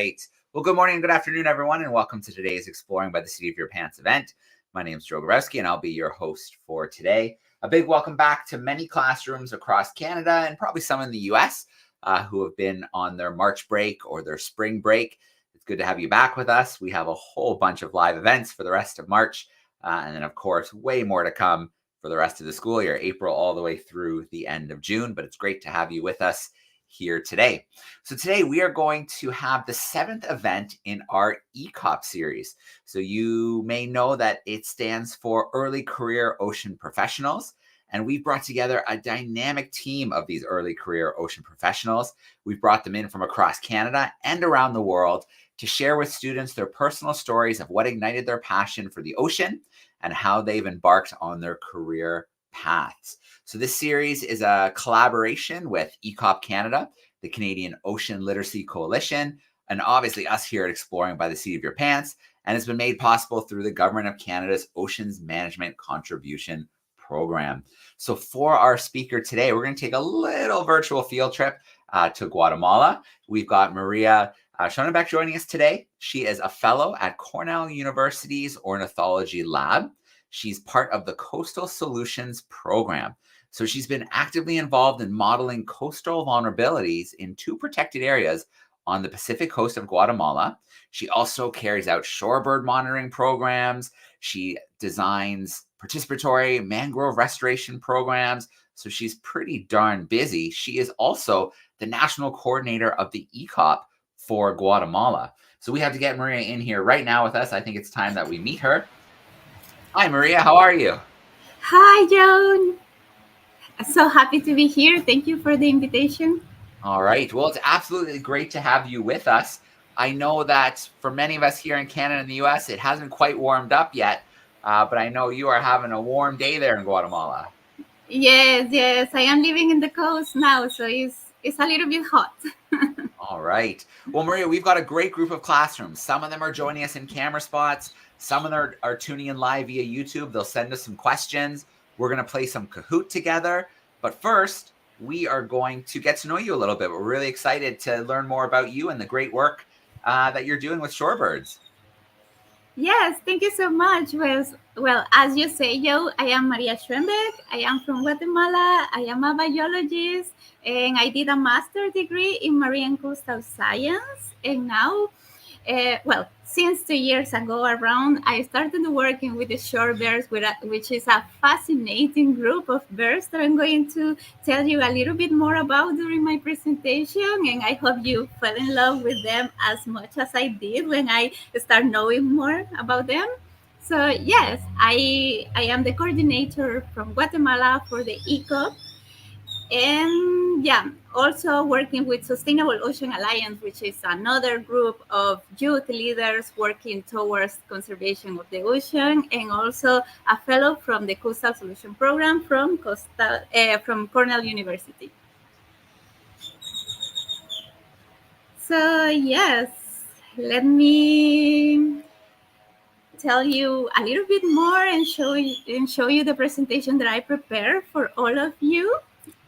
right. Well, good morning and good afternoon, everyone, and welcome to today's Exploring by the Seat of Your Pants event. My name is Joe Gorowski, and I'll be your host for today. A big welcome back to many classrooms across Canada and probably some in the U.S. Who have been on their March break or their spring break. It's good to have you back with us. We have a whole bunch of live events for the rest of March, and then, of course, way more to come for the rest of the school year, April all the way through the end of June. But it's great to have you with us here today. So today we are going to have the 7th event in our ECOP series. So you may know that it stands for Early Career Ocean Professionals. And we've brought together a dynamic team of these early career ocean professionals. We've brought them in from across Canada and around the world to share with students their personal stories of what ignited their passion for the ocean and how they've embarked on their career paths. So this series is a collaboration with ECOP Canada, the Canadian Ocean Literacy Coalition, and obviously us here at Exploring by the Seat of Your Pants, and it's been made possible through the Government of Canada's Oceans Management Contribution Program. So for our speaker today, we're going to take a little virtual field trip to Guatemala. We've got Maria Schoenbeck joining us today. She is a fellow at Cornell University's Ornithology Lab. She's part of the Coastal Solutions Program. So she's been actively involved in modeling coastal vulnerabilities in 2 protected areas on the Pacific coast of Guatemala. She also carries out shorebird monitoring programs. She designs participatory mangrove restoration programs. So she's pretty darn busy. She is also the national coordinator of the ECOP for Guatemala. So we have to get Maria in here right now with us. I think it's time that we meet her. Hi, Maria. How are you? Hi, Joan. So happy to be here. Thank you for the invitation. All right. Well, it's absolutely great to have you with us. I know that for many of us here in Canada and the U.S., it hasn't quite warmed up yet, but I know you are having a warm day there in Guatemala. Yes. I am living in the coast now, so it's a little bit hot. All right. Well, Maria, we've got a great group of classrooms. Some of them are joining us in camera spots. Some of them are tuning in live via YouTube. They'll send us some questions. We're going to play some Kahoot together. But first, we are going to get to know you a little bit. We're really excited to learn more about you and the great work that you're doing with Shorebirds. Yes, thank you so much. Well, as you say, Joe, I am Maria Schoenbeck. I am from Guatemala. I am a biologist, and I did a master's degree in marine coastal science. And now, since 2 years ago around, I started working with the shorebirds, which is a fascinating group of birds that I'm going to tell you a little bit more about during my presentation. And I hope you fell in love with them as much as I did when I start knowing more about them. So yes, I am the coordinator from Guatemala for the ECOP. And also working with Sustainable Ocean Alliance, which is another group of youth leaders working towards conservation of the ocean, and also a fellow from the Coastal Solution Program from Cornell University. So yes, let me tell you a little bit more and show you the presentation that I prepared for all of you.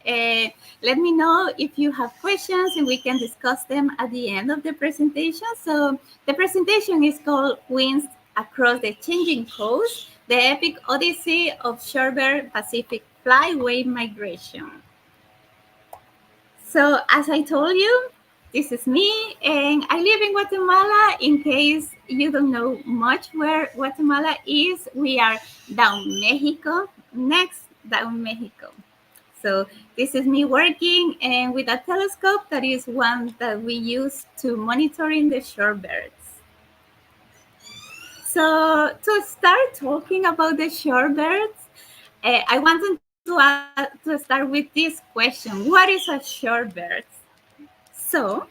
Let me know if you have questions and we can discuss them at the end of the presentation. So the presentation is called Winds Across the Changing Coast, the Epic Odyssey of Shorebird Pacific Flyway Migration. So as I told you, this is me, and I live in Guatemala. In case you don't know much where Guatemala is, we are down Mexico, next down Mexico. So this is me working and with a telescope that is one that we use to monitoring the shorebirds. So to start talking about the shorebirds, I wanted to start with this question: what is a shorebird? So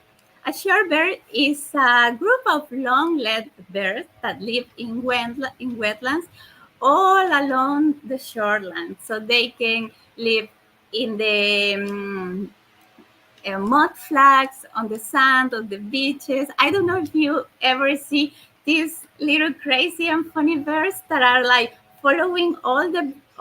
a shorebird is a group of long-legged birds that live in wetlands all along the shoreline. So they can live in the mud flats, on the sand, on the beaches. I don't know if you ever see these little crazy and funny birds that are like following all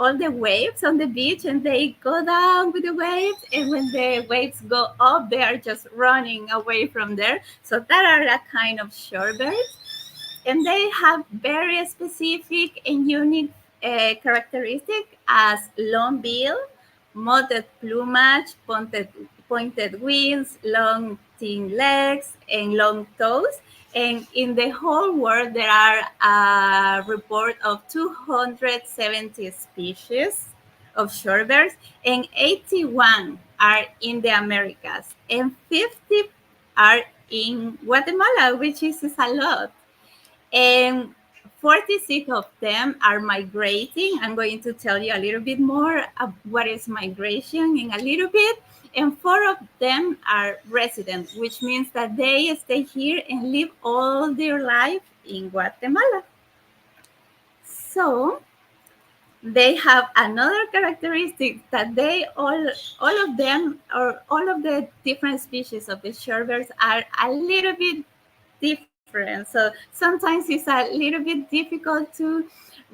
all the waves on the beach, and they go down with the waves, and when the waves go up, they are just running away from there. So that are a kind of shorebirds, and they have very specific and unique characteristics as long bill, mottled plumage, pointed wings, long thin legs, and long toes. And in the whole world, there are a report of 270 species of shorebirds, and 81 are in the Americas, and 50 are in Guatemala, which is a lot. And 46 of them are migrating. I'm going to tell you a little bit more of what is migration in a little bit. And 4 of them are resident, which means that they stay here and live all their life in Guatemala. So they have another characteristic that they all of them, or all of the different species of the shorebirds, are a little bit different. So sometimes it's a little bit difficult to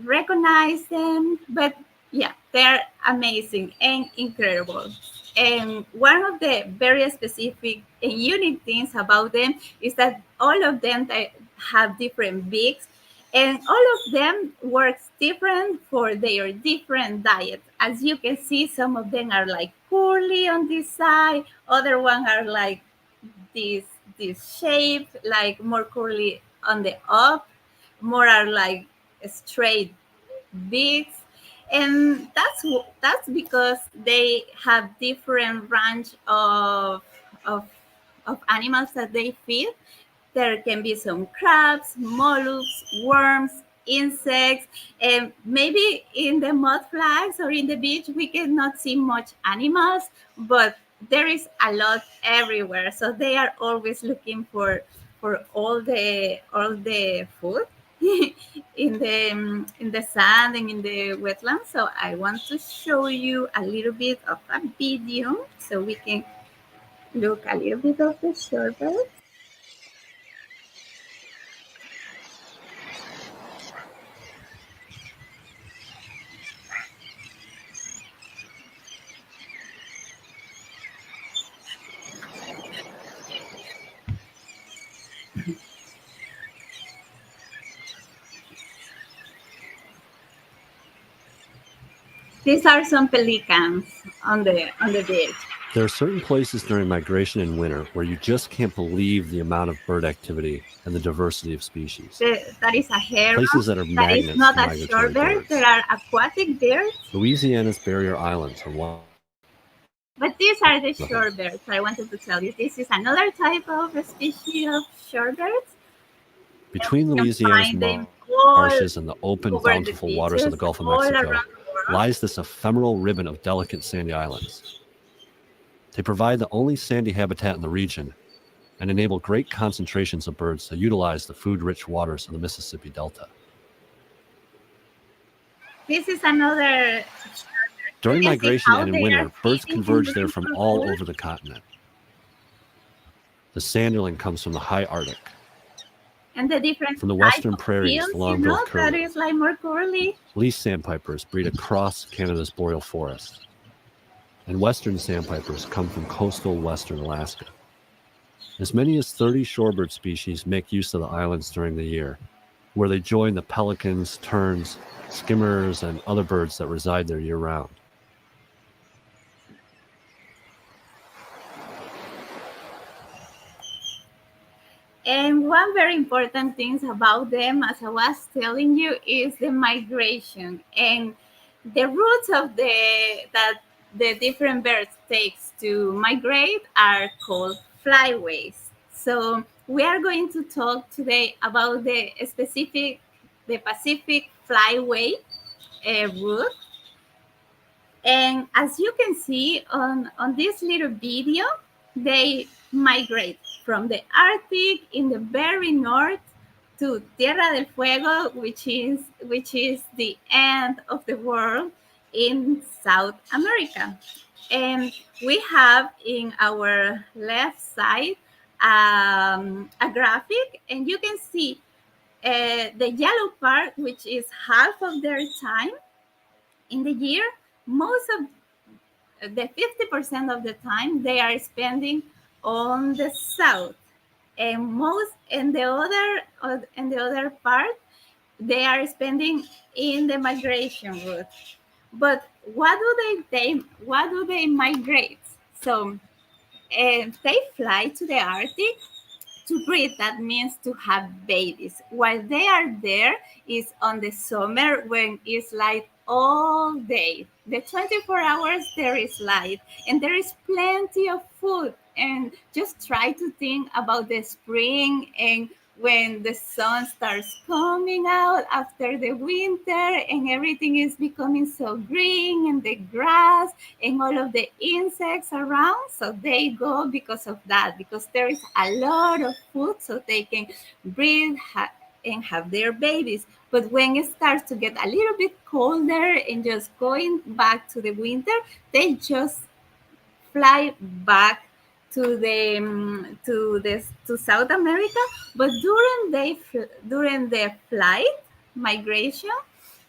recognize them, but yeah, they're amazing and incredible. And one of the very specific and unique things about them is that all of them have different beaks, and all of them works different for their different diets. As you can see, some of them are like curly on this side, other ones are like this this shape, like more curly on the up, more are like straight beaks, and that's because they have different range of of animals that they feed. There can be some crabs, mollusks, worms, insects, and maybe in the mud flags or in the beach we cannot see much animals, but there is a lot everywhere. So they are always looking for all the food in the sand and in the wetlands. So I want to show you a little bit of a video so we can look a little bit of the shorebird. These are some pelicans on the beach. There are certain places during migration in winter where you just can't believe the amount of bird activity and the diversity of species. That is a heron. Places that are That is magnets not to a migratory shorebird. birds. There are aquatic birds. Louisiana's barrier islands are one. But these are the shorebirds. I wanted to tell you. This is another type of species of shorebirds. Between You can Louisiana's find them marshes and the open, over the bountiful waters of the beaches Gulf of all Mexico around the world. lies this ephemeral ribbon of delicate sandy islands. They provide the only sandy habitat in the region and enable great concentrations of birds to utilize the food-rich waters of the Mississippi Delta. This is another. During You can see migration how and in they winter, are birds feeding converge and there looking from for all food. over the continent. The sanderling comes from the high Arctic. And the different From the type western of prairies, fields, the long-billed that curlew. is like more curly. Least sandpipers breed across Canada's boreal forest. And western sandpipers come from coastal western Alaska. As many as 30 shorebird species make use of the islands during the year, where they join the pelicans, terns, skimmers, and other birds that reside there year-round. And one very important thing about them, as I was telling you, is the migration and the routes of that the different birds takes to migrate are called flyways. So we are going to talk today about the Pacific Flyway route. And as you can see on this little video, they migrate from the Arctic in the very north to Tierra del Fuego, which is the end of the world in South America. And we have in our left side a graphic, and you can see the yellow part, which is half of their time, in the year, most of the 50% of the time they are spending on the south, and the other part they are spending in the migration route. But what do they migrate? So they fly to the Arctic to breed. That means to have babies. While they are there is on the summer when it's light all day. The 24 hours there is light and there is plenty of food. And just try to think about the spring and when the sun starts coming out after the winter and everything is becoming so green and the grass and all of the insects around. So they go because of that, because there is a lot of food so they can breed and have their babies. But when it starts to get a little bit colder and just going back to the winter, they just fly back to South America. But during the flight migration,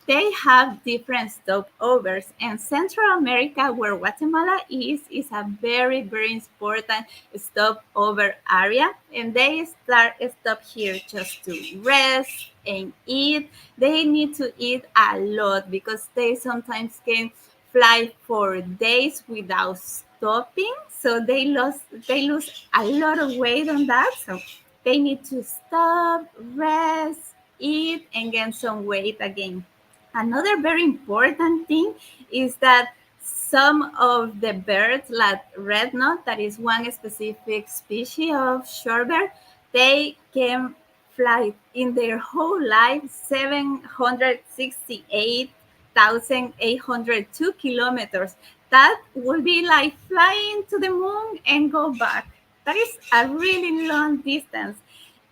they have different stopovers, and Central America, where Guatemala is a very, very important stopover area. And they stop here just to rest and eat. They need to eat a lot because they sometimes can fly for days without stopping. So they lose a lot of weight on that. So they need to stop, rest, eat, and gain some weight again. Another very important thing is that some of the birds, like red-nose, that is one specific species of shorebird, they can fly in their whole life 768,802 kilometers. That would be like flying to the moon and go back. That is a really long distance.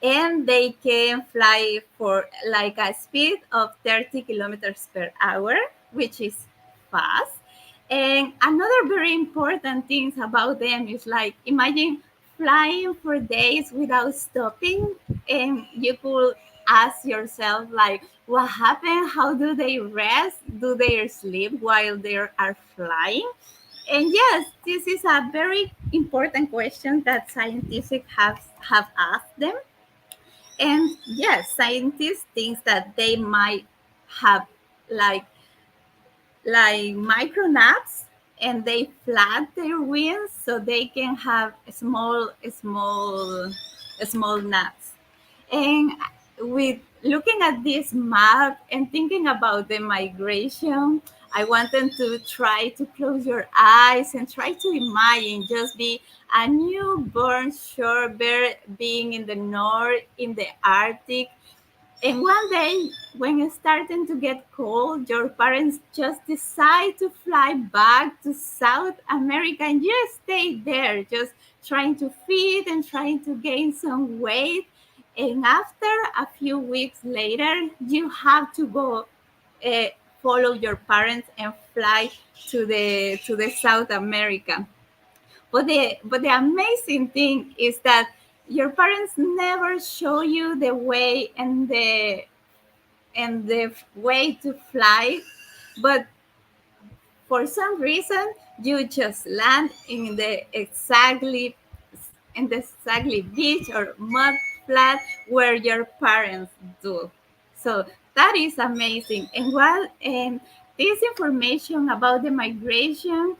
And they can fly for like a speed of 30 kilometers per hour, which is fast. And another very important thing about them is like, imagine flying for days without stopping, and you could ask yourself like, what happened? How do they rest? Do they sleep while they are flying? And yes, this is a very important question that scientists have asked them. And yes, scientists think that they might have like micro naps, and they flap their wings so they can have small naps. And with looking at this map and thinking about the migration, I wanted to try to close your eyes and try to imagine just be a newborn shorebird being in the north, in the Arctic. And one day, when it's starting to get cold, your parents just decide to fly back to South America, and you stay there, just trying to feed and trying to gain some weight. And after a few weeks later, you have to go uh, follow your parents and fly to the South America. But the amazing thing is that your parents never show you the way and the way to fly, but for some reason you just land in the exactly beach or mud flat where your parents do. So that is amazing. And this information about the migration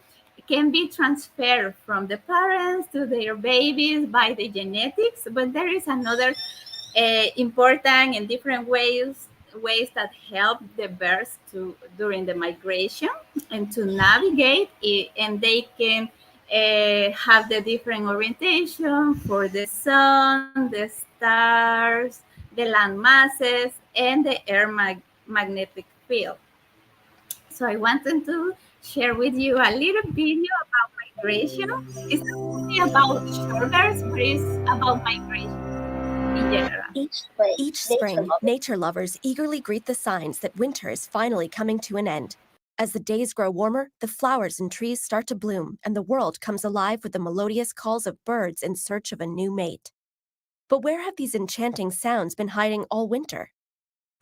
can be transferred from the parents to their babies by the genetics, but there is another important and different ways that help the birds to during the migration and to navigate it, and they can have the different orientation for the sun, the stars, the land masses, and the air magnetic field. So I wanted to share with you a little video about migration. It's not only about shorebirds, but it's about migration in general. Each spring, nature lovers eagerly greet the signs that winter is finally coming to an end. As the days grow warmer, the flowers and trees start to bloom, and the world comes alive with the melodious calls of birds in search of a new mate. But where have these enchanting sounds been hiding all winter?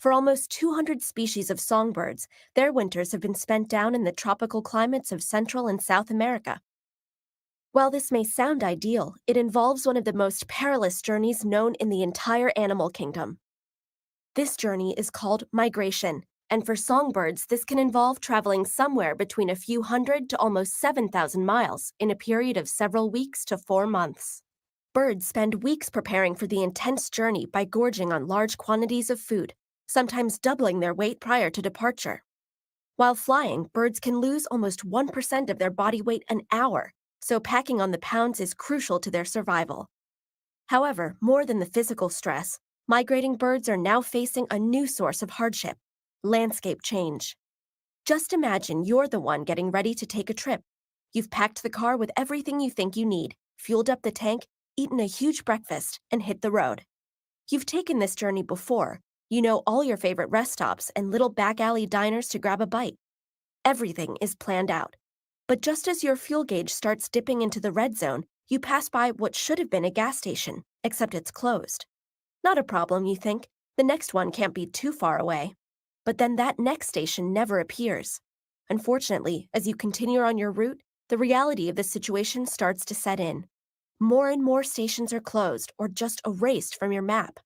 For almost 200 species of songbirds, their winters have been spent down in the tropical climates of Central and South America. While this may sound ideal, it involves one of the most perilous journeys known in the entire animal kingdom. This journey is called migration, and for songbirds, this can involve traveling somewhere between a few hundred to almost 7,000 miles in a period of several weeks to 4 months. Birds spend weeks preparing for the intense journey by gorging on large quantities of food, sometimes doubling their weight prior to departure. While flying, birds can lose almost 1% of their body weight an hour, so packing on the pounds is crucial to their survival. However, more than the physical stress, migrating birds are now facing a new source of hardship: landscape change. Just imagine you're the one getting ready to take a trip. You've packed the car with everything you think you need, fueled up the tank, eaten a huge breakfast, and hit the road. You've taken this journey before. You know all your favorite rest stops and little back alley diners to grab a bite. Everything is planned out. But just as your fuel gauge starts dipping into the red zone, you pass by what should have been a gas station, except it's closed. Not a problem, you think. The next one can't be too far away. But then that next station never appears. Unfortunately, as you continue on your route, the reality of the situation starts to set in. More and more stations are closed or just erased from your map.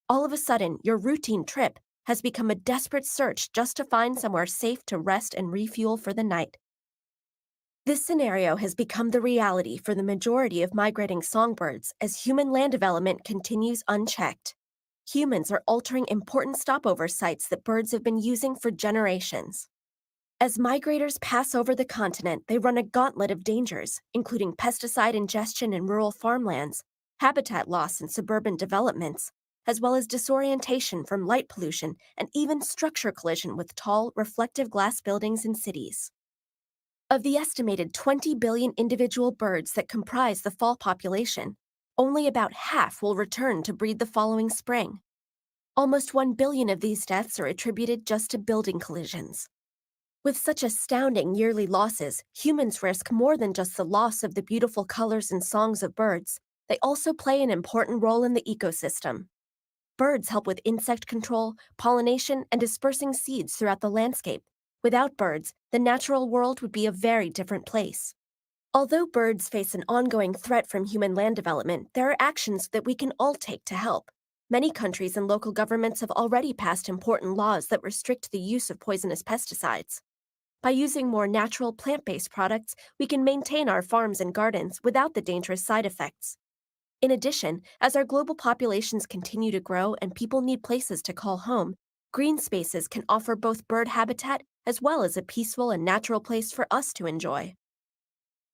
All of a sudden, your routine trip has become a desperate search just to find somewhere safe to rest and refuel for the night. This scenario has become the reality for the majority of migrating songbirds as human land development continues unchecked. Humans are altering important stopover sites that birds have been using for generations. As migrators pass over the continent, they run a gauntlet of dangers, including pesticide ingestion in rural farmlands, habitat loss in suburban developments, as well as disorientation from light pollution and even structure collision with tall, reflective glass buildings in cities. Of the estimated 20 billion individual birds that comprise the fall population, only about half will return to breed the following spring. Almost 1 billion of these deaths are attributed just to building collisions. With such astounding yearly losses, humans risk more than just the loss of the beautiful colors and songs of birds. They also play an important role in the ecosystem. Birds help with insect control, pollination, and dispersing seeds throughout the landscape. Without birds, the natural world would be a very different place. Although birds face an ongoing threat from human land development, there are actions that we can all take to help. Many countries and local governments have already passed important laws that restrict the use of poisonous pesticides. By using more natural plant-based products, we can maintain our farms and gardens without the dangerous side effects. In addition, as our global populations continue to grow and people need places to call home, green spaces can offer both bird habitat as well as a peaceful and natural place for us to enjoy.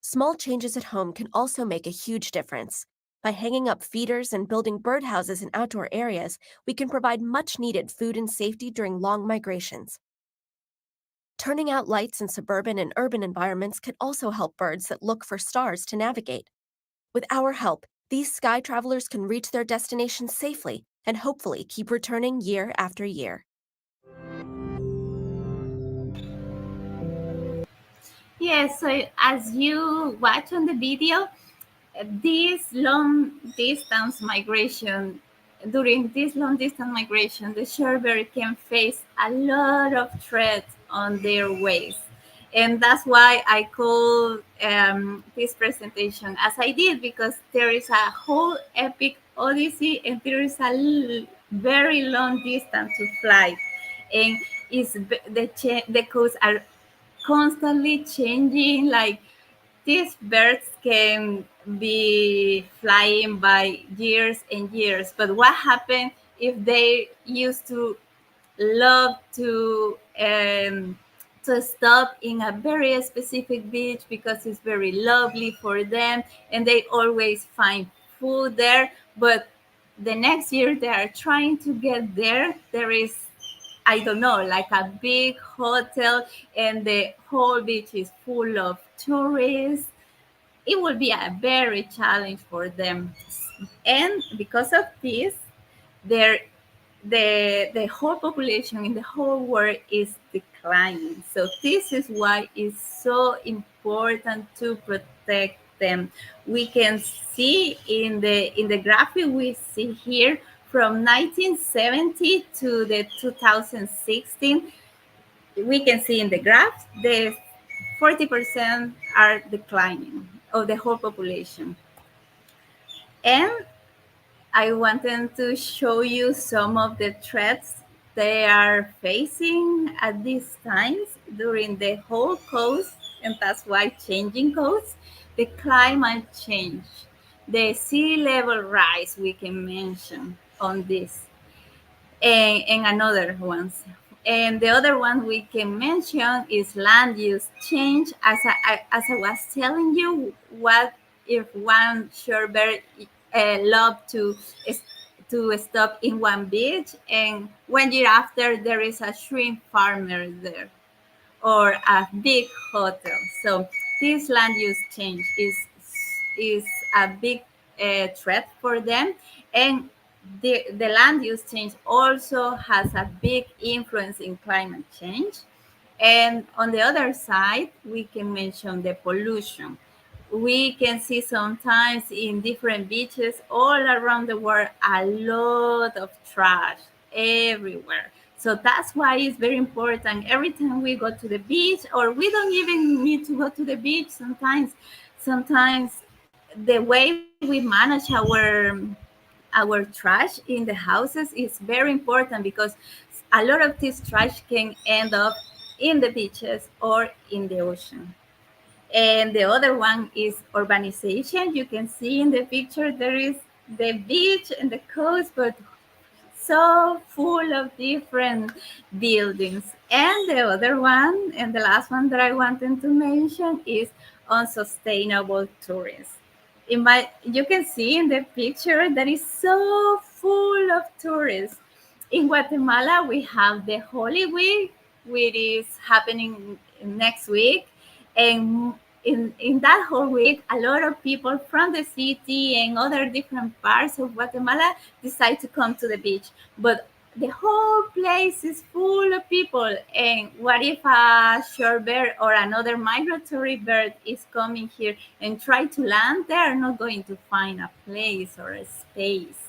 Small changes at home can also make a huge difference. By hanging up feeders and building birdhouses in outdoor areas, we can provide much-needed food and safety during long migrations. Turning out lights in suburban and urban environments can also help birds that look for stars to navigate. With our help, these sky travelers can reach their destinations safely and hopefully keep returning year after year. Yes, so as you watch on the video, this long distance migration, during this long distance migration, the shorebird can face a lot of threats on their ways. And that's why I call this presentation as I did, because there is a whole epic odyssey and there is a very long distance to fly. And the coasts are constantly changing. Like, these birds can be flying by years and years, but what happens if they used to love to stop in a very specific beach because it's very lovely for them and they always find food there, but the next year they are trying to get there, there is, I don't know, like a big hotel and the whole beach is full of tourists. It will be a very challenge for them. And because of this, their the whole population in the whole world is declining. So this is why it's so important to protect them. We can see in the graphic we see here from 1970 to the 2016, we can see in the graph, the 40% are declining of the whole population. And I wanted to show you some of the threats they are facing at these times during the whole coast, and that's why changing coast, the climate change, the sea level rise we can mention on this, and another ones. And the other one we can mention is land use change. As I was telling you, what if one shorebird love to stop in one beach, and 1 year after there is a shrimp farmer there or a big hotel. So this land use change is a big threat for them, and the land use change also has a big influence in climate change. And on the other side, we can mention the pollution. We can see sometimes in different beaches all around the world a lot of trash everywhere. So that's why it's very important every time we go to the beach, or we don't even need to go to the beach sometimes. Sometimes the way we manage our trash in the houses is very important, because a lot of this trash can end up in the beaches or in the ocean. And the other one is urbanization. You can see in the picture there is the beach and the coast, but so full of different buildings. And the other one, and the last one that I wanted to mention, is unsustainable tourism. You can see in the picture that is so full of tourists. In Guatemala, we have the Holy Week, which is happening next week. And in that whole week, a lot of people from the city and other different parts of Guatemala decide to come to the beach. But the whole place is full of people. And what if a shorebird or another migratory bird is coming here and try to land? They are not going to find a place or a space.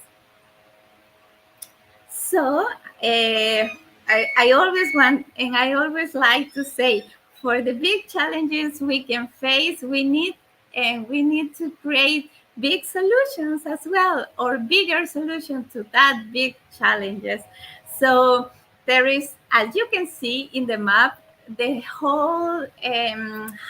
So I always want, and I always like to say, for the big challenges we can face, we need to create big solutions as well, or bigger solutions to that big challenges. So there is, as you can see in the map, the whole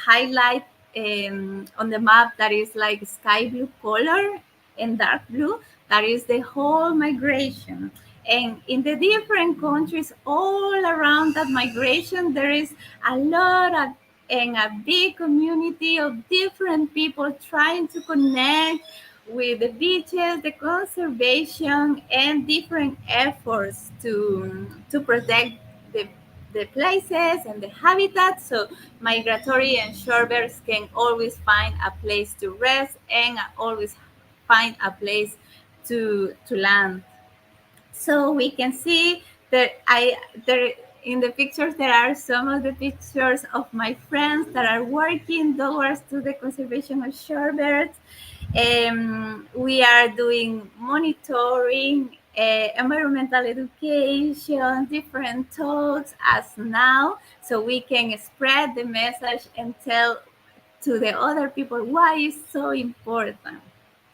highlight on the map that is like sky blue color and dark blue, that is the whole migration. And in the different countries all around that migration, there is a lot of, and a big community of different people trying to connect with the beaches, the conservation, and different efforts to protect the places and the habitat. So migratory and shorebirds can always find a place to rest and always find a place to land. So we can see that there in the pictures, there are some of the pictures of my friends that are working towards to the conservation of shorebirds. We are doing monitoring, environmental education, different talks as now, so we can spread the message and tell to the other people why it's so important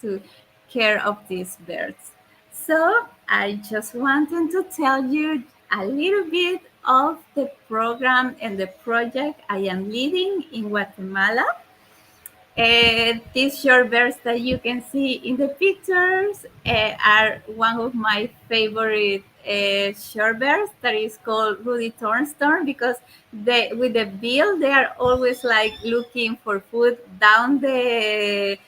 to care of these birds. So I just wanted to tell you a little bit of the program and the project I am leading in Guatemala. These shorebirds that you can see in the pictures are one of my favorite shorebirds, that is called Rudy Thornstorm, because with the bill, they are always like looking for food down the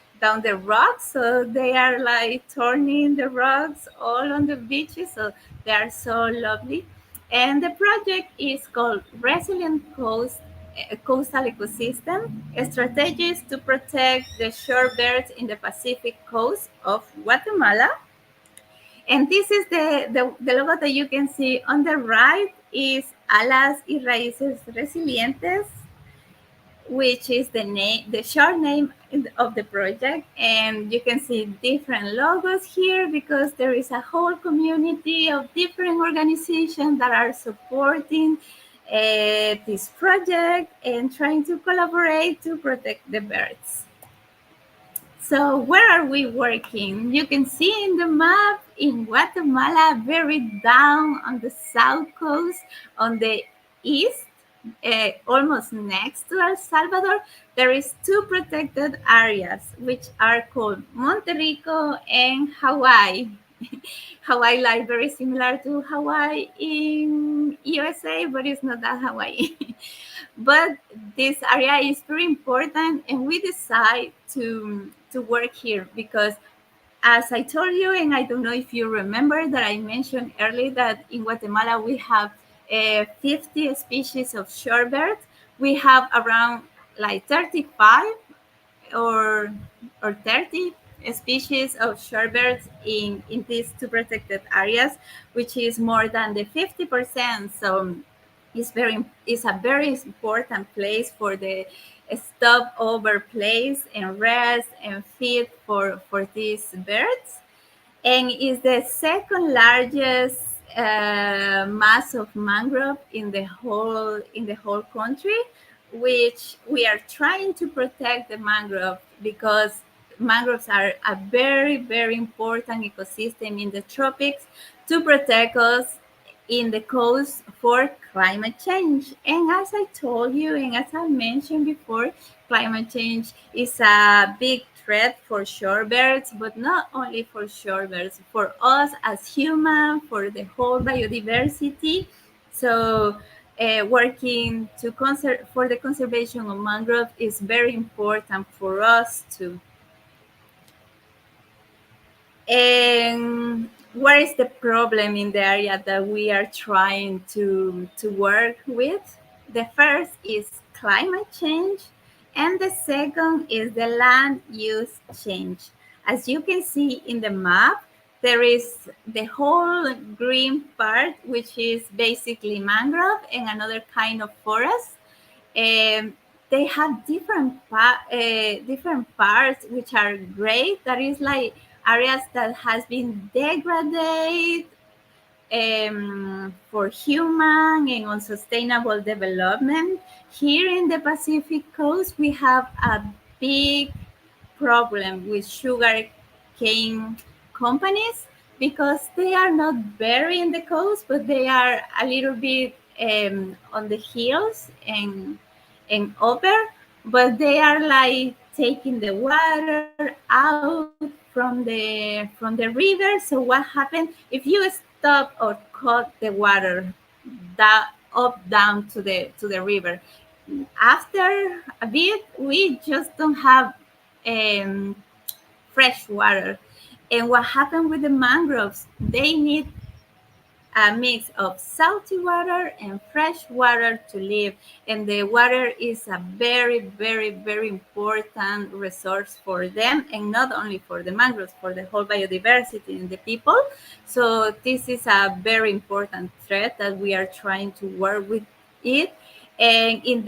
rocks. So they are like turning the rocks all on the beaches. So they are so lovely. And the project is called Resilient Coastal Ecosystem, Strategies to Protect the Shorebirds in the Pacific Coast of Guatemala. And this is the logo that you can see on the right is Alas y Raíces Resilientes, which is the short name of the project, and you can see different logos here because there is a whole community of different organizations that are supporting this project and trying to collaborate to protect the birds. So where are we working? You can see in the map in Guatemala, very down on the south coast, on the east, almost next to El Salvador, there is two protected areas, which are called Monte Rico and Hawaii. Hawaii lies very similar to Hawaii in USA, but it's not that Hawaii. But this area is very important, and we decide to work here because, as I told you, and I don't know if you remember that I mentioned earlier that in Guatemala we have 50 species of shorebirds. We have around like 35 or 30 species of shorebirds in these two protected areas, which is more than the 50%. So it's a very important place for the stopover place and rest and feed for these birds, and is the second largest mass of mangrove in the whole country, which we are trying to protect the mangrove because mangroves are a very, very important ecosystem in the tropics to protect us in the coast for climate change. And as I told you, and as I mentioned before, climate change is a big threat for shorebirds, but not only for shorebirds, for us as humans, for the whole biodiversity. So working to for the conservation of mangrove is very important for us too. And what is the problem in the area that we are trying to work with? The first is climate change, and the second is the land use change. As you can see in the map, there is the whole green part, which is basically mangrove and another kind of forest. They have different parts which are great. That is like areas that has been degraded for human and unsustainable development. Here in the Pacific coast, we have a big problem with sugar cane companies because they are not very in the coast, but they are a little bit on the hills and over, but they are like taking the water out from the river. So what happens if you stop or cut the water down to the river? After a bit, we just don't have fresh water. And what happened with the mangroves? They need a mix of salty water and fresh water to live. And the water is a very, very, very important resource for them, and not only for the mangroves, for the whole biodiversity and the people. So this is a very important threat that we are trying to work with it. And in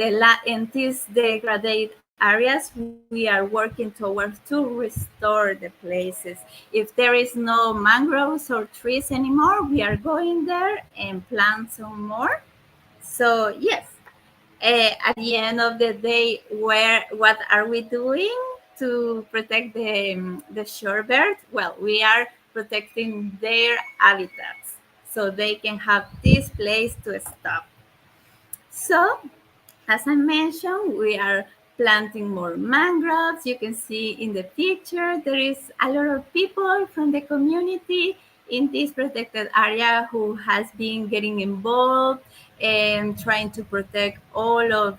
these degraded areas, we are working towards to restore the places. If there is no mangroves or trees anymore, we are going there and plant some more. So yes, at the end of the day, what are we doing to protect the shorebird? Well, we are protecting their habitats so they can have this place to stop. So, as I mentioned, we are planting more mangroves. You can see in the picture, there is a lot of people from the community in this protected area who has been getting involved and trying to protect all of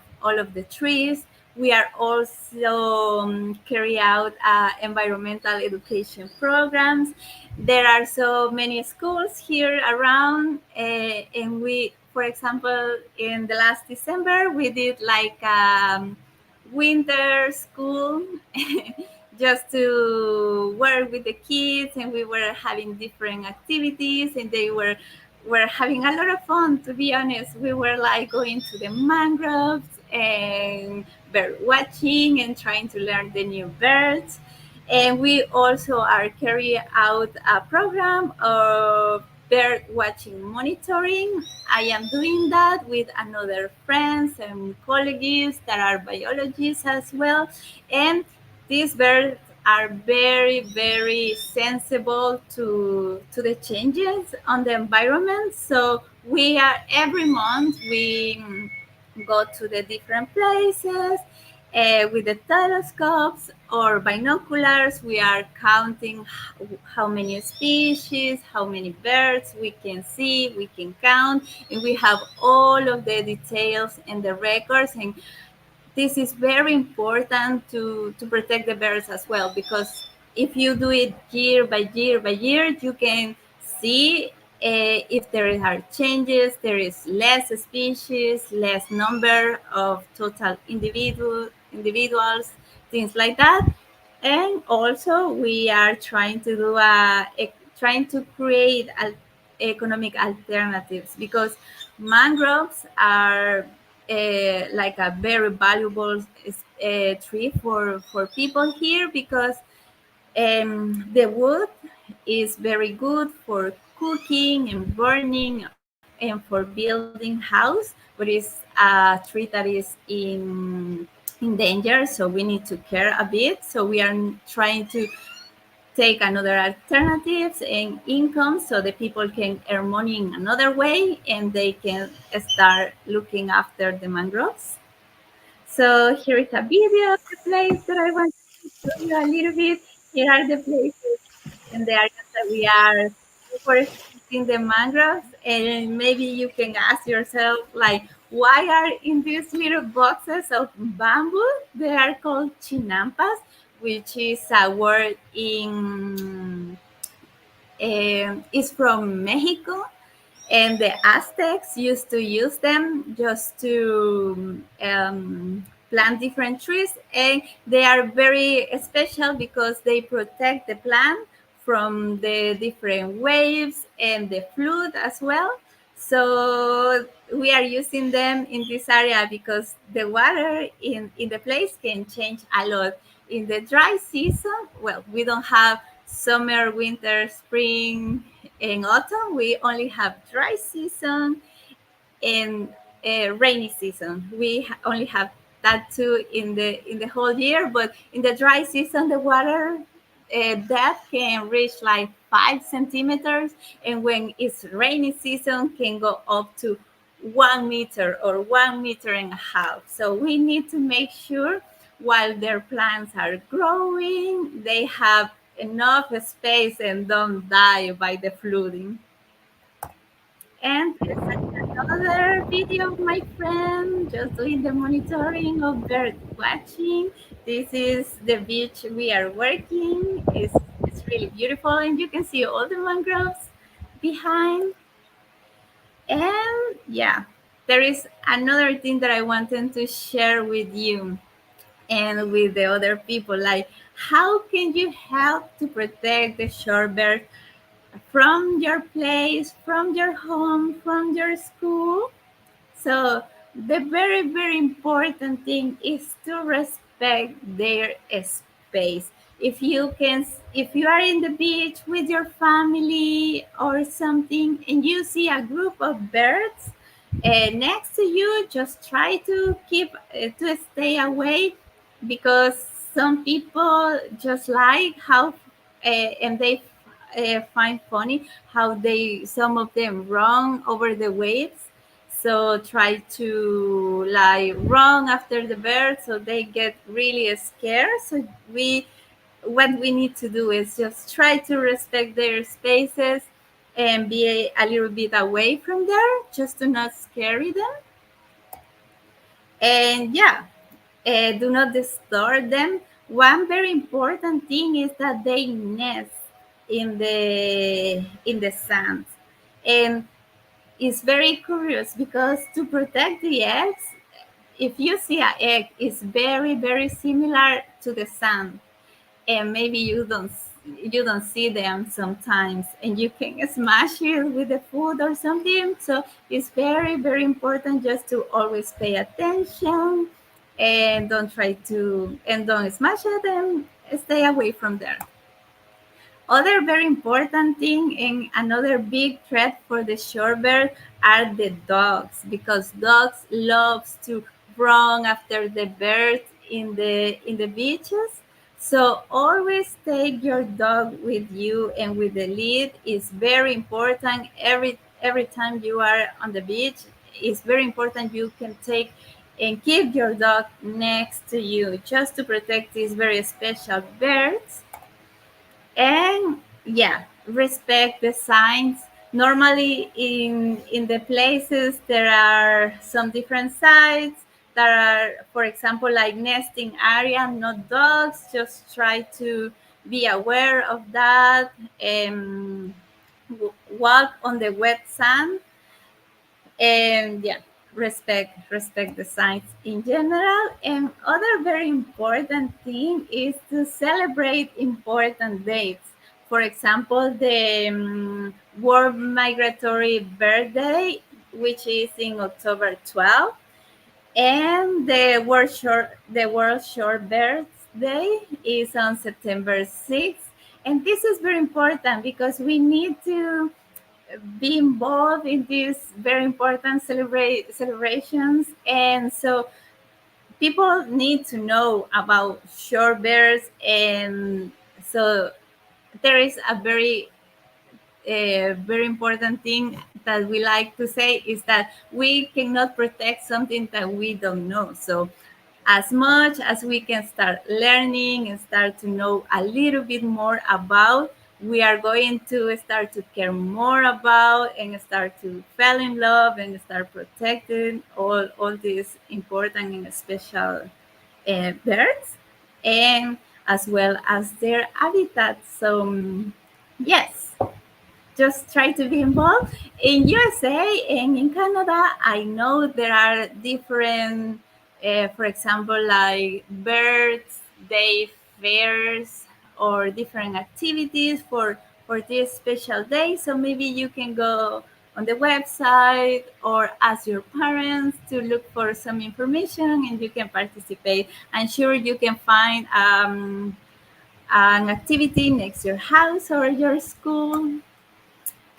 the trees. We are also carry out environmental education programs. There are so many schools here around, and we, for example, in the last December, we did like winter school just to work with the kids, and we were having different activities, and they were having a lot of fun. To be honest, we were like going to the mangroves and bird watching and trying to learn the new birds. And we also are carrying out a program of bird watching monitoring. I am doing that with another friends and colleagues that are biologists as well. And these birds are very, very sensible to the changes on the environment. So we are every month we go to the different places with the telescopes or binoculars. We are counting how many species, how many birds we can see, we can count, and we have all of the details and the records. And this is very important to protect the birds as well, because if you do it year by year by year, you can see if there are changes, there is less species, less number of total individuals, things like that. And also we are trying to do trying to create economic alternatives, because mangroves are like a very valuable tree for people here, because the wood is very good for cooking and burning and for building house, but it's a tree that is in danger, so we need to care a bit. So we are trying to take another alternatives and income, so the people can earn money in another way and they can start looking after the mangroves. So here is a video of the place that I want to show you a little bit. Here are the places and the areas that we are foresting the mangroves. And maybe you can ask yourself, like, why are in these little boxes of bamboo? They are called chinampas, which is a word is from Mexico, and the Aztecs used to use them just to plant different trees, and they are very special because they protect the plant from the different waves and the flood as well. So we are using them in this area because the water in the place can change a lot. In the dry season, well, we don't have summer, winter, spring, and autumn. We only have dry season and rainy season. We only have that two in the whole year. But in the dry season, the water depth can reach like 5 centimeters, and when it's rainy season, can go up to 1 meter or 1.5 meters. So we need to make sure while their plants are growing, they have enough space and don't die by the flooding. And this is another video of my friend just doing the monitoring of bird watching. This is the beach we are working. It's really beautiful, and you can see all the mangroves behind. And yeah, there is another thing that I wanted to share with you and with the other people, like, how can you help to protect the shorebird from your place, from your home, from your school? So the very, very important thing is to respect their space. If you are in the beach with your family or something, and you see a group of birds next to you, just try to to stay away, because some people just like how and they find funny how they some of them run over the waves. So try to like run after the bird, so they get really scared. So what we need to do is just try to respect their spaces and be a little bit away from there, just to not scare them. And yeah, do not disturb them. One very important thing is that they nest in the sand. And it's very curious, because to protect the eggs, if you see an egg, it's very, very similar to the sand, and maybe you don't see them sometimes, and you can smash it with the food or something. So it's very, very important just to always pay attention and don't smash it, and stay away from there. Other very important thing and another big threat for the shorebird are the dogs, because dogs love to run after the birds in the beaches. So always take your dog with you, and with the lead is very important. Every time you are on the beach, it's very important you can take and keep your dog next to you, just to protect these very special birds. And yeah, respect the signs. Normally in the places there are some different sites that are, for example, like nesting area, not dogs. Just try to be aware of that, and walk on the wet sand. And yeah, respect the signs in general. And other very important thing is to celebrate important dates. For example, the World Migratory Bird Day, which is in October 12th, and the World Shorebirds Day is on September 6th. And this is very important because we need to be involved in these very important celebrations. And so people need to know about shorebirds. And so there is a very important thing that we like to say is that we cannot protect something that we don't know. So as much as we can start learning and start to know a little bit more about, we are going to start to care more about and start to fall in love and start protecting all these important and special birds, and as well as their habitats. So yes, just try to be involved. In USA and in Canada, I know there are different, for example, like birds day fairs or different activities for this special day. So maybe you can go on the website or ask your parents to look for some information, and you can participate. I'm sure you can find an activity next your house or your school.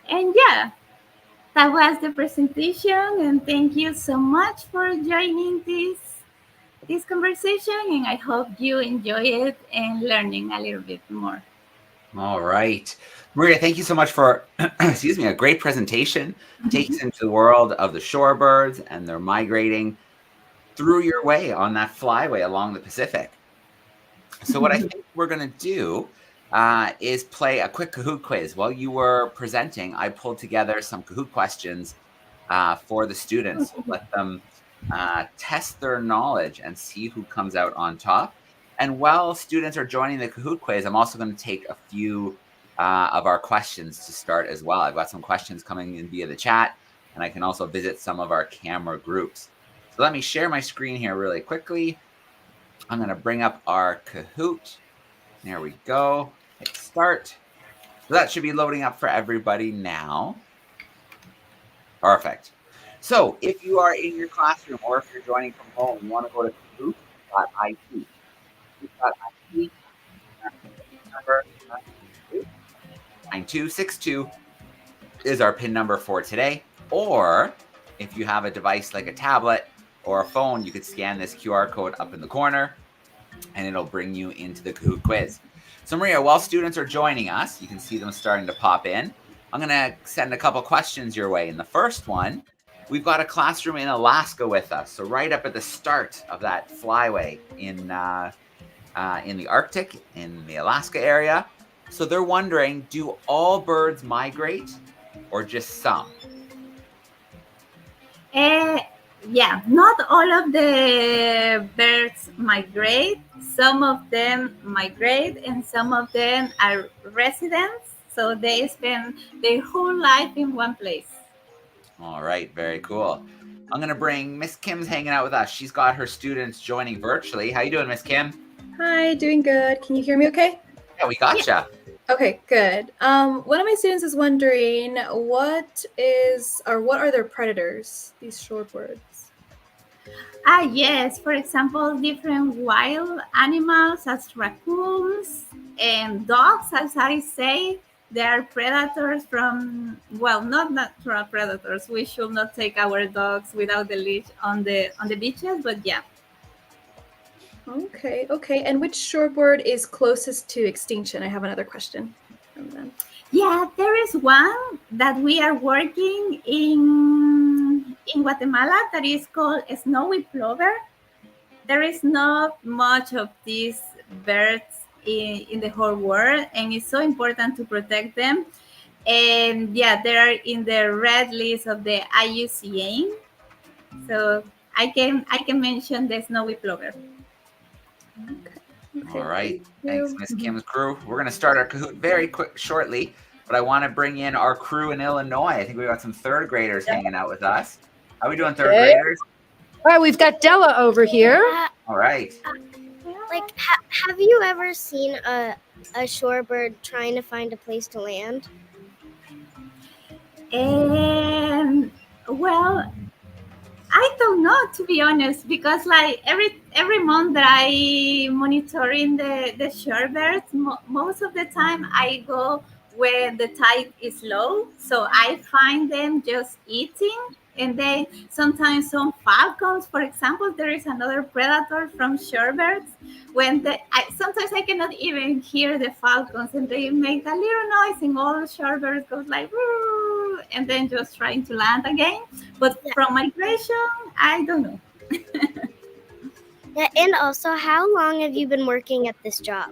And yeah, that was the presentation. And thank you so much for joining this conversation. And I hope you enjoy it and learning a little bit more. All right. Maria, thank you so much for, excuse me, a great presentation. Takes into the world of the shorebirds, and they're migrating through your way on that flyway along the Pacific. So what I think we're going to do is play a quick Kahoot quiz. While you were presenting, I pulled together some Kahoot questions for the students. So let them test their knowledge and see who comes out on top. And while students are joining the Kahoot quiz, I'm also going to take a few of our questions to start as well. I've got some questions coming in via the chat, and I can also visit some of our camera groups. So let me share my screen here really quickly. I'm going to bring up our Kahoot. There we go. Hit start. So that should be loading up for everybody now. Perfect. So if you are in your classroom or if you're joining from home, you want to go to kahoot.it. Kahoot.it. Number 9262 is our PIN number for today. Or if you have a device like a tablet or a phone, you could scan this QR code up in the corner and it'll bring you into the Kahoot quiz. So Maria, while students are joining us, you can see them starting to pop in. I'm going to send a couple questions your way. And the first one, we've got a classroom in Alaska with us. So right up at the start of that flyway in the Arctic, in the Alaska area. So they're wondering, do all birds migrate or just some? Yeah, not all of the birds migrate. Some of them migrate and some of them are residents. So they spend their whole life in one place. All right, very cool. I'm going to bring Miss Kim's hanging out with us. She's got her students joining virtually. How you doing, Miss Kim? Hi, doing good. Can you hear me okay? Yeah, we gotcha. Yeah. Okay, good. One of my students is wondering what are their predators, these shorebirds? Yes. For example, different wild animals as raccoons and dogs, as I say, they are predators from, well, not natural predators. We should not take our dogs without the leash on the beaches, but yeah. Okay, okay. And which shorebird is closest to extinction? I have another question from them. Yeah, there is one that we are working in Guatemala that is called snowy plover. There is not much of these birds in the whole world, and it's so important to protect them. And yeah, they're in the red list of the IUCN. So I can mention the snowy plover. Okay, All right. thank Thanks, you. Miss Kim's crew. We're going to start our Kahoot very quick shortly, but I want to bring in our crew in Illinois. I think we got some third graders hanging out with us. How are we doing, third graders? All right, we've got Della over here. All right. Have you ever seen a shorebird trying to find a place to land? And well, I don't know, to be honest, because like every month that I monitoring the shorebirds, most of the time I go when the tide is low, so I find them just eating. And then sometimes some falcons, for example, there is another predator from shorebirds. Sometimes I cannot even hear the falcons, and they make a little noise, and all the shorebirds goes like, "Woo," and then just trying to land again. But from migration, I don't know. Yeah, and also, how long have you been working at this job?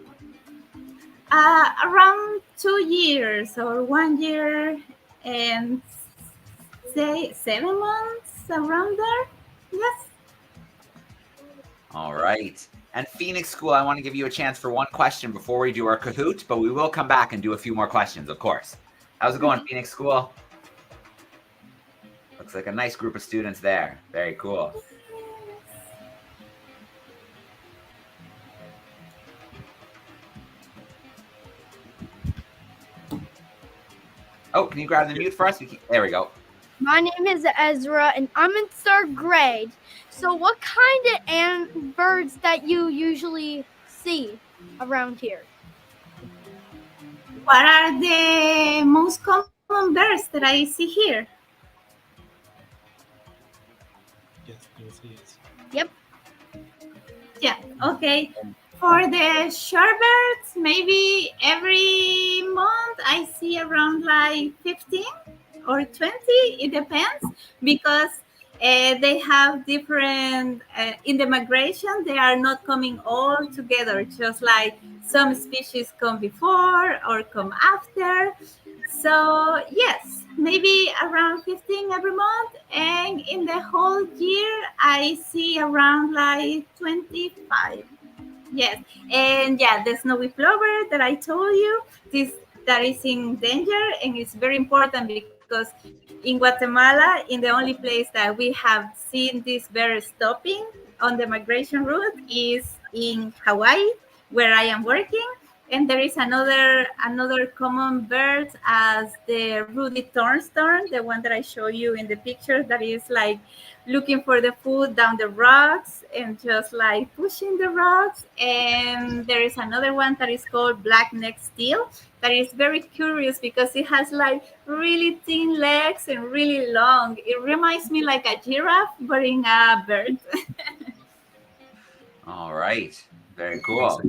Around 2 years or 1 year and say 7 months, around there. Yes. All right. And Phoenix School, I want to give you a chance for one question before we do our Kahoot, but we will come back and do a few more questions, of course. How's it going, Phoenix School? Looks like a nice group of students there. Very cool. Oh, can you grab the mute for us? There we go. My name is Ezra, and I'm in third grade. So what kind of birds that you usually see around here? What are the most common birds that I see here? Yep. Yeah, okay. For the shorebirds, maybe every month I see around like 15 or 20. It depends, because they have different, in the migration, they are not coming all together, just like some species come before or come after. So yes, maybe around 15 every month, and in the whole year I see around like 25. Yes, and yeah, the snowy plover that I told you, that is in danger, and it's very important because in Guatemala, in the only place that we have seen this bird stopping on the migration route is in Hawaii, where I am working. And there is another common bird as the ruddy thornstone, the one that I show you in the picture, that is like looking for the food down the rocks and just like pushing the rocks. And there is another one that is called black-necked teal, that is very curious because it has like really thin legs and really long. It reminds me like a giraffe, but in a bird. All right. Very cool.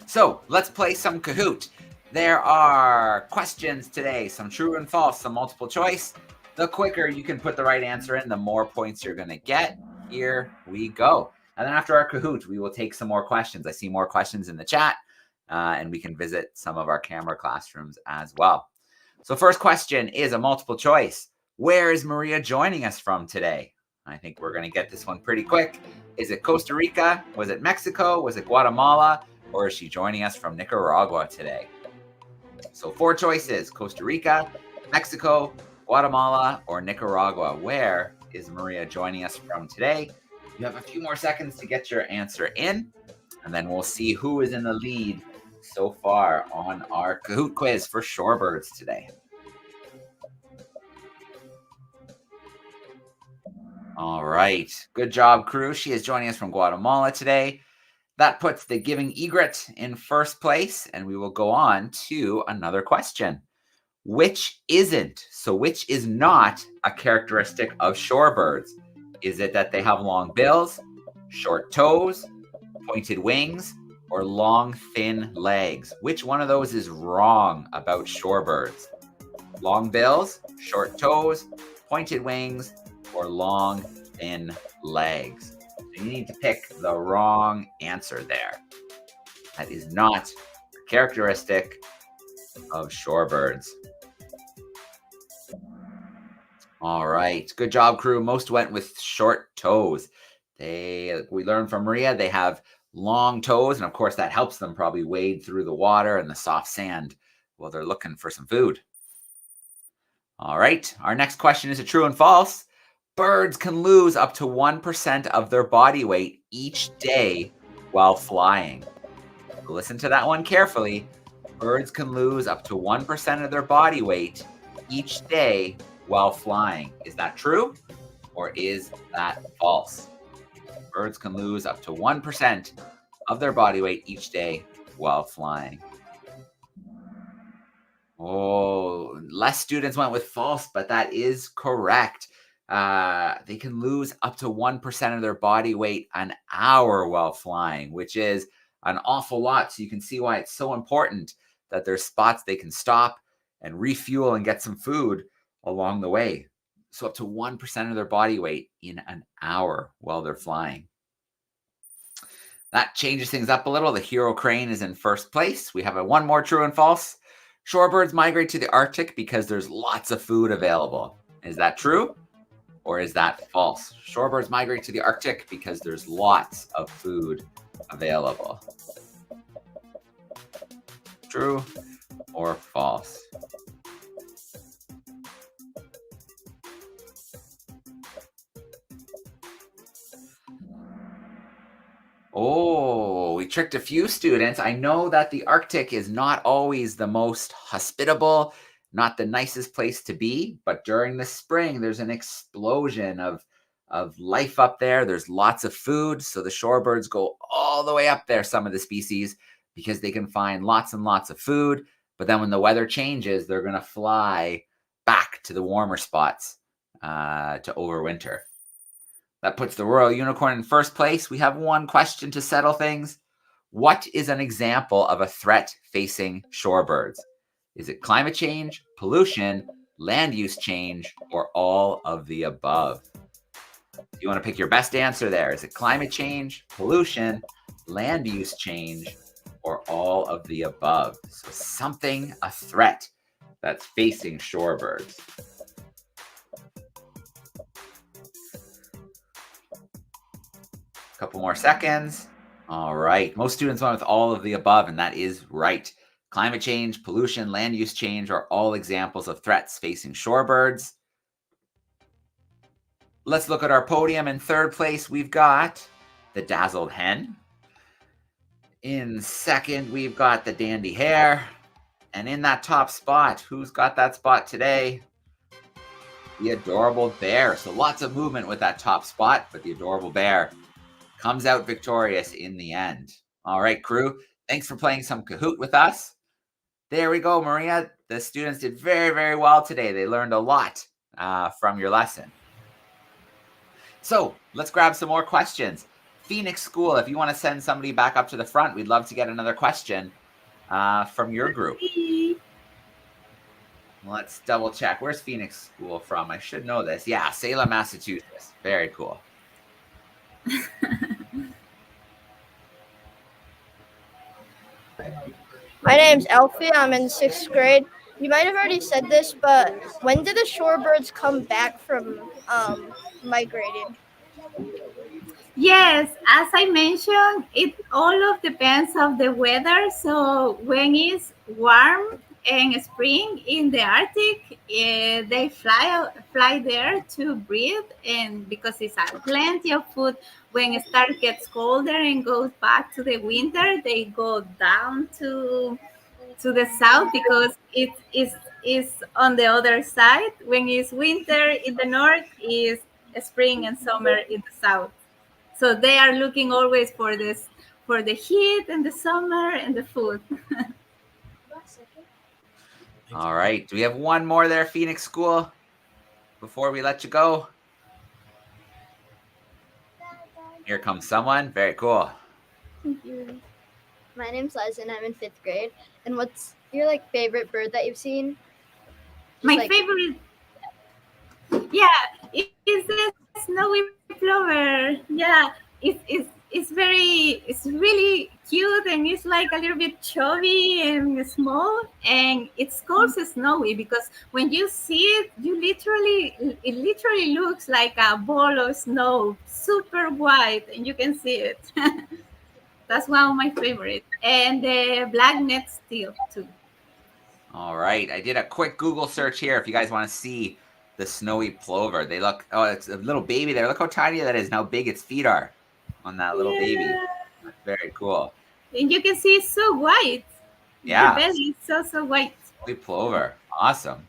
So let's play some Kahoot. There are questions today, some true and false, some multiple choice. The quicker you can put the right answer in, the more points you're going to get. Here we go. And then after our Kahoot, we will take some more questions. I see more questions in the chat, and we can visit some of our camera classrooms as well. So first question is a multiple choice. Where is Maria joining us from today? I think we're going to get this one pretty quick. Is it Costa Rica? Was it Mexico? Was it Guatemala? Or is she joining us from Nicaragua today? So 4 choices: Costa Rica, Mexico, Guatemala, or Nicaragua. Where is Maria joining us from today? You have a few more seconds to get your answer in, and then we'll see who is in the lead so far on our Kahoot quiz for Shorebirds today. All right. Good job, crew. She is joining us from Guatemala today. That puts the giving egret in first place, and we will go on to another question. Which isn't, so which is not a characteristic of shorebirds? Is it that they have long bills, short toes, pointed wings, or long, thin legs? Which one of those is wrong about shorebirds? Long bills, short toes, pointed wings, or long, thin legs? So you need to pick the wrong answer there. That is not a characteristic of shorebirds. All right. Good job, crew. Most went with short toes. We learned from Maria, they have long toes, and of course that helps them probably wade through the water and the soft sand while they're looking for some food. All right. Our next question is a true and false. Birds can lose up to 1% of their body weight each day while flying. Listen to that one carefully. Birds can lose up to 1% of their body weight each day while flying. Is that true or is that false? Birds can lose up to 1% of their body weight each day while flying. Oh, less students went with false, but that is correct. They can lose up to 1% of their body weight an hour while flying, which is an awful lot. So you can see why it's so important that there's spots they can stop and refuel and get some food along the way. So up to 1% of their body weight in an hour while they're flying. That changes things up a little. The hero crane is in first place. We have one more true and false. Shorebirds migrate to the Arctic because there's lots of food available. Is that true or is that false? Shorebirds migrate to the Arctic because there's lots of food available. True or false? Oh, we tricked a few students. I know that the Arctic is not always the most hospitable, not the nicest place to be, but during the spring, there's an explosion of life up there. There's lots of food. So the shorebirds go all the way up there, some of the species, because they can find lots and lots of food. But then when the weather changes, they're going to fly back to the warmer spots to overwinter. That puts the royal unicorn in first place. We have one question to settle things. What is an example of a threat facing shorebirds? Is it climate change, pollution, land use change, or all of the above? You want to pick your best answer there. Is it climate change, pollution, land use change, or all of the above? So something, a threat that's facing shorebirds. Couple more seconds. All right. Most students went with all of the above, and that is right. Climate change, pollution, land use change are all examples of threats facing shorebirds. Let's look at our podium. In third place, we've got the dazzled hen. In second, we've got the dandy hare. And in that top spot, who's got that spot today? The adorable bear. So lots of movement with that top spot, but the adorable bear comes out victorious in the end. All right, crew. Thanks for playing some Kahoot with us. There we go, Maria. The students did very, very well today. They learned a lot from your lesson. So let's grab some more questions. Phoenix School, if you want to send somebody back up to the front, we'd love to get another question from your group. Let's double check. Where's Phoenix School from? I should know this. Yeah, Salem, Massachusetts. Very cool. My name's Alfie. I'm in 6th grade. You might have already said this, but when did the shorebirds come back from migrating? Yes, as I mentioned, it all of depends of the weather. So when it's warm and spring in the Arctic, they fly there to breathe, and because it's plenty of food. When it gets colder and goes back to the winter, they go down to the south because it is on the other side. When it's winter in the north, is spring and summer in the south. So they are looking always for this, for the heat and the summer and the food. All right. Do we have one more there, Phoenix School, before we let you go? Here comes someone. Very cool. Thank you. My name's Liza and I'm in 5th grade. And what's your like favorite bird that you've seen? My like- favorite, yeah, is the snowy plover. Yeah, it's really cute, and it's like a little bit chubby and small, and it's called snowy because when you see it, it literally looks like a ball of snow, super white, and you can see it. That's one of my favorites, and the black-necked teal too. All right. I did a quick Google search here. If you guys want to see the snowy plover, they look, oh, it's a little baby there. Look how tiny that is and how big its feet are on that little baby. That's very cool. And you can see it's so white. Yeah. The belly is so white. Snowy plover. Awesome.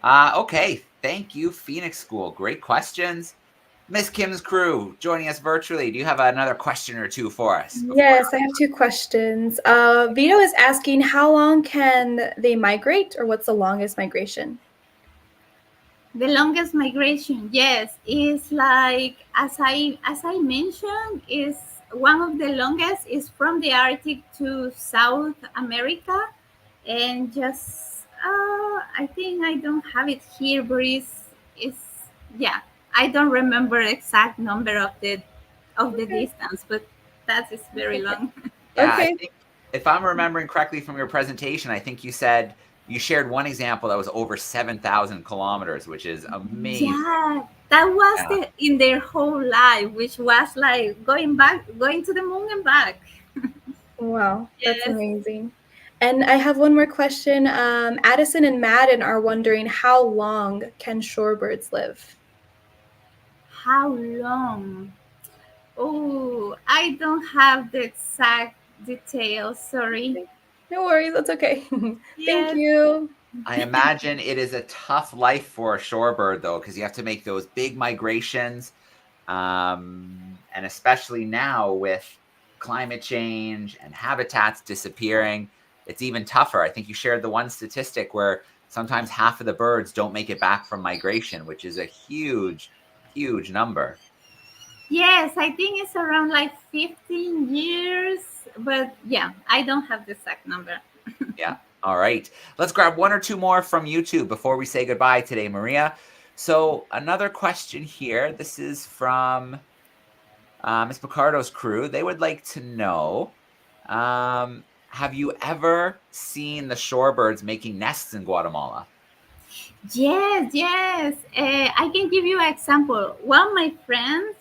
Okay. Thank you, Phoenix School. Great questions. Miss Kim's crew joining us virtually. Do you have another question or two for us? Yes, I have 2 questions. Vito is asking, how long can they migrate, or what's the longest migration? The longest migration, yes, is like as I mentioned, is one of the longest is from the Arctic to South America, and just I think I don't have it here, but yeah, I don't remember exact number of the distance, but that is very long. Yeah, Okay. I think if I'm remembering correctly from your presentation, I think you said you shared one example that was over 7,000 kilometers, which is amazing. Yeah, that was in their whole life, which was like going to the moon and back. Wow, that's Yes. amazing. And I have one more question. Addison and Madden are wondering, how long can shorebirds live? How long? Oh, I don't have the exact details. Sorry. No worries, that's okay. Yes. Thank you. I imagine it is a tough life for a shorebird, though, because you have to make those big migrations. And especially now with climate change and habitats disappearing, it's even tougher. I think you shared the one statistic where sometimes half of the birds don't make it back from migration, which is a huge, huge number. Yes, I think it's around like 15 years, but yeah, I don't have the exact number. Yeah. All right. Let's grab one or two more from YouTube before we say goodbye today, Maria. So another question here. This is from Ms. Picardo's crew. They would like to know, have you ever seen the shorebirds making nests in Guatemala? Yes. I can give you an example. One of my friends,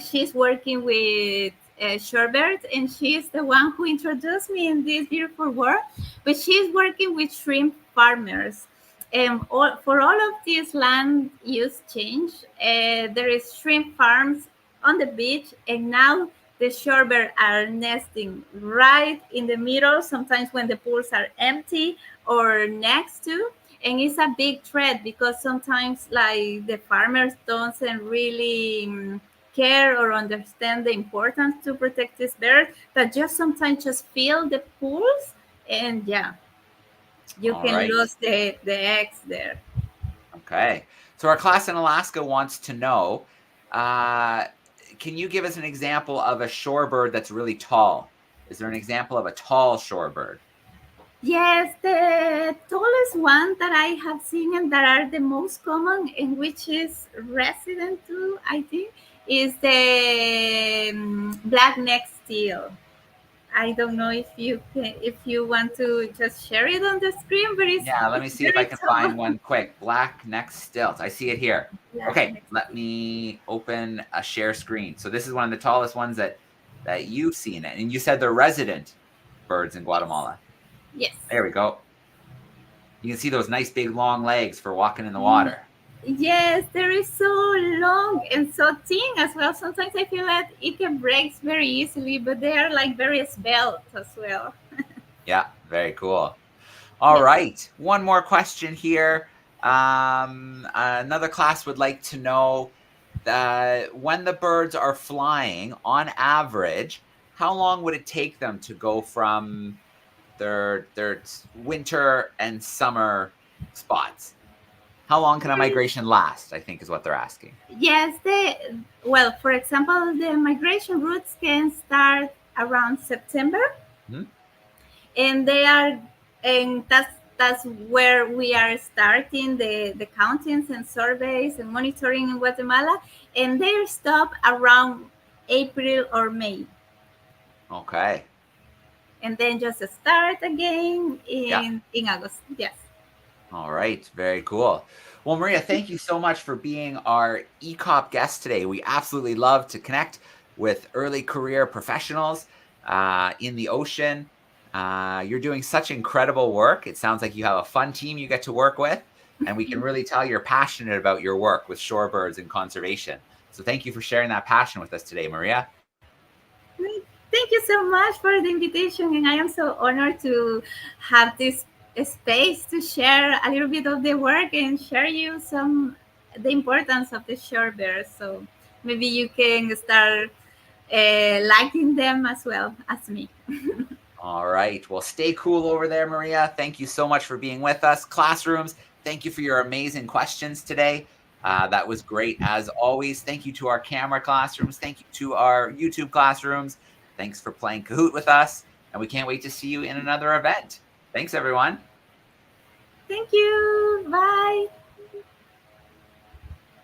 she's working with shorebirds, and she's the one who introduced me in this beautiful world. But she's working with shrimp farmers. And for all of this land use change, there is shrimp farms on the beach, and now the shorebirds are nesting right in the middle, sometimes when the pools are empty or next to. And it's a big threat because sometimes like the farmers doesn't really care or understand the importance to protect this bird, that just sometimes just fill the pools, and yeah, you All can right. lose the eggs there. Okay. So our class in Alaska wants to know, can you give us an example of a shorebird that's really tall? Is there an example of a tall shorebird? Yes, the tallest one that I have seen and that are the most common, and which is resident too, I think, is the black-necked teal. I don't know if you want to just share it on the screen, but it's Yeah, let me see if I very can tall. find one quick. Black-necked stilt. I see it here. Okay, Black-necked let me open a share screen. So this is one of the tallest ones that you've seen it. And you said they're resident birds in Guatemala. Yes. There we go. You can see those nice big long legs for walking in the water. Yes, there is so long and so thin as well. Sometimes I feel that it can break very easily, but they are like very svelte as well. Yeah, very cool. All Yes. right, one more question here. Another class would like to know, when the birds are flying, on average, how long would it take them to go from their winter and summer spots? How long can a migration last, I think is what they're asking. Yes, well, for example, the migration routes can start around September, and that's where we are starting the countings and surveys and monitoring in Guatemala, and they stop around April or May. Okay. And then just start again in August. Yes. All right. Very cool. Well, Maria, thank you so much for being our ECOP guest today. We absolutely love to connect with early career professionals in the ocean. You're doing such incredible work. It sounds like you have a fun team you get to work with, and we can really tell you're passionate about your work with shorebirds and conservation. So thank you for sharing that passion with us today, Maria. Thank you so much for the invitation, and I am so honored to have this space to share a little bit of the work and share you the importance of the shorebirds. So maybe you can start liking them as well as me. All right. Well, stay cool over there, Maria. Thank you so much for being with us. Classrooms, thank you for your amazing questions today. That was great as always. Thank you to our camera classrooms. Thank you to our YouTube classrooms. Thanks for playing Kahoot with us. And we can't wait to see you in another event. Thanks, everyone. Thank you. Bye.